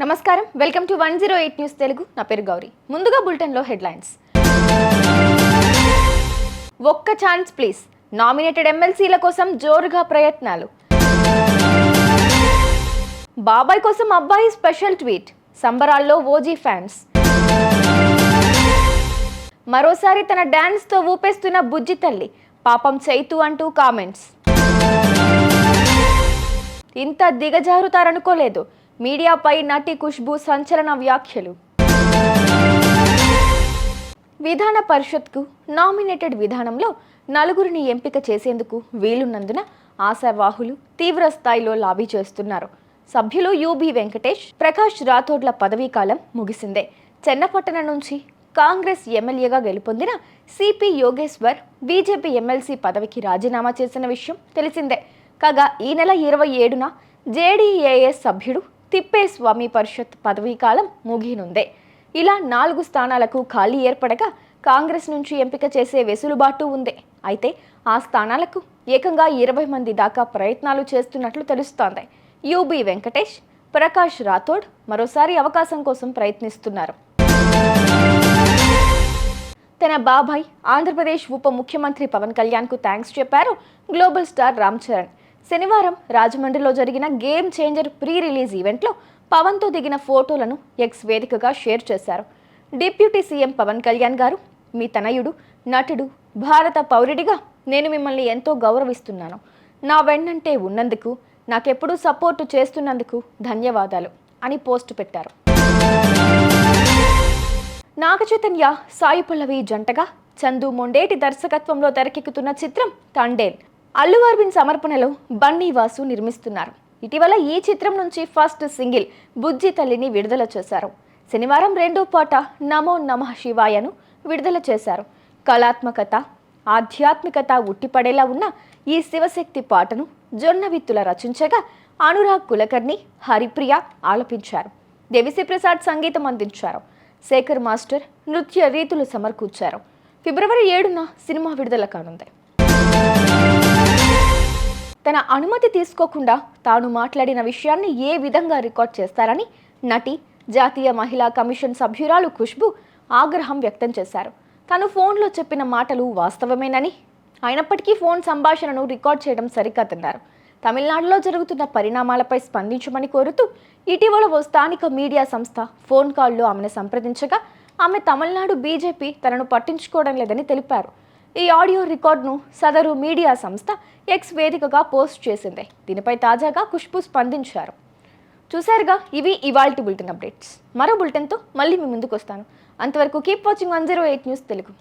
నమస్కారం, welcome to 108 news Telugu. నా పేరు గౌరీ. ముందుగా బులెటిన్లో హెడ్లైన్స్. ఒక్క ఛాన్స్ ప్లీజ్, నామినేటెడ్ ఎమ్మెల్సీల కోసం జోరుగా ప్రయత్నాలు. బాబాయ్ కోసం అబ్బాయి స్పెషల్ ట్వీట్, సంబరాల్లో ఓజీ ఫ్యాన్స్. మరోసారి తన డాన్స్తో ఊపేస్తున్న బుజ్జి తల్లి, పాపం చైతు అంటూ కామెంట్స్. ఇంత దిగజారుతారనుకోలేదు, మీడియాపై నటి ఖుష్బూ సంచలన వ్యాఖ్యలు. విధాన పరిషత్కు నామినేటెడ్ విధానంలో నలుగురిని ఎంపిక చేసేందుకు వీలున్నందున ఆశావాహులు తీవ్ర స్థాయిలో లాబీ చేస్తున్నారు. సభ్యులు యుబి వెంకటేష్, ప్రకాష్ రాథోడ్ల పదవీకాలం ముగిసిందే. చెన్నపట్టణ నుంచి కాంగ్రెస్ ఎమ్మెల్యేగా గెలుపొందిన సిపి యోగేశ్వర్ బీజేపీ ఎమ్మెల్సీ పదవికి రాజీనామా చేసిన విషయం తెలిసిందే. కాగా ఈ నెల 27న జేడీఏఎస్ సభ్యుడు తిప్పేస్వామి పరిషత్ పదవీకాలం ముగినుందే. ఇలా 4 స్థానాలకు ఖాళీ ఏర్పడగా కాంగ్రెస్ నుంచి ఎంపిక చేసే వెసులుబాటు ఉంది. అయితే ఆ స్థానాలకు ఏకంగా 20 మంది దాకా ప్రయత్నాలు చేస్తున్నట్లు తెలుస్తోంది. యుబి వెంకటేష్, ప్రకాష్ రాథోడ్ మరోసారి అవకాశం కోసం ప్రయత్నిస్తున్నారు. తన బాబాయ్ ఆంధ్రప్రదేశ్ ఉప ముఖ్యమంత్రి పవన్ కళ్యాణ్కు థ్యాంక్స్ చెప్పారు గ్లోబల్ స్టార్ రామ్ చరణ్. శనివారం రాజమండ్రిలో జరిగిన గేమ్ చేంజర్ ప్రీ రిలీజ్ ఈవెంట్లో పవన్తో దిగిన ఫోటోలను ఎక్స్ వేదికగా షేర్ చేశారు. డిప్యూటీ సీఎం పవన్ కళ్యాణ్ గారు, మీ తనయుడు, నటుడు, భారత పౌరుడిగా నేను మిమ్మల్ని ఎంతో గౌరవిస్తున్నాను. నా వెన్నంటే ఉన్నందుకు, నాకెప్పుడూ సపోర్టు చేస్తున్నందుకు ధన్యవాదాలు అని పోస్ట్ పెట్టారు. నాగ చైతన్య, సాయి పల్లవి జంటగా చందు మొండేటి దర్శకత్వంలో తెరకెక్కుతున్న చిత్రం తండేల్ అల్లు అరవింద్ సమర్పణలో బన్నీ వాసు నిర్మిస్తున్నారు. ఇటీవల ఈ చిత్రం నుంచి ఫస్ట్ సింగిల్ బుజ్జి తల్లిని విడుదల చేశారు. శనివారం రెండో పాట నమో నమః శివాయను విడుదల చేశారు. కళాత్మకత, ఆధ్యాత్మికత ఉట్టిపడేలా ఉన్న ఈ శివశక్తి పాటను జొన్నవిత్తుల రచించగా అనురాగ్ కులకర్ణి, హరిప్రియ ఆలపించారు. దేవిశ్రీ ప్రసాద్ సంగీతం అందించారు. శేఖర్ మాస్టర్ నృత్య రీతులు సమకూర్చారు. ఫిబ్రవరి 7న సినిమా విడుదల కానుంది. తన అనుమతి తీసుకోకుండా తాను మాట్లాడిన విషయాన్ని ఏ విధంగా రికార్డ్ చేస్తారని నటి, జాతీయ మహిళా కమిషన్ సభ్యురాలు ఖుష్బూ ఆగ్రహం వ్యక్తం చేశారు. తను ఫోన్లో చెప్పిన మాటలు వాస్తవమేనని, అయినప్పటికీ ఫోన్ సంభాషణను రికార్డ్ చేయడం సరికాదన్నారు. తమిళనాడులో జరుగుతున్న పరిణామాలపై స్పందించమని కోరుతూ ఇటీవల ఓ స్థానిక మీడియా సంస్థ ఫోన్ కాల్లో ఆమెను సంప్రదించగా ఆమె తమిళనాడు బీజేపీ తనను పట్టించుకోవడం లేదని తెలిపారు. ఈ ఆడియో రికార్డును సదరు మీడియా సంస్థ ఎక్స్ వేదికగా పోస్ట్ చేసింది. దీనిపై తాజాగా ఖుష్బూ స్పందించారు. చూశారుగా, ఇవి ఇవాల్టి బులెటిన్ అప్డేట్స్. మరో బులెటిన్తో మళ్ళీ మీ ముందుకు వస్తాను. అంతవరకు కీప్ వాచింగ్ 108 న్యూస్ తెలుగు.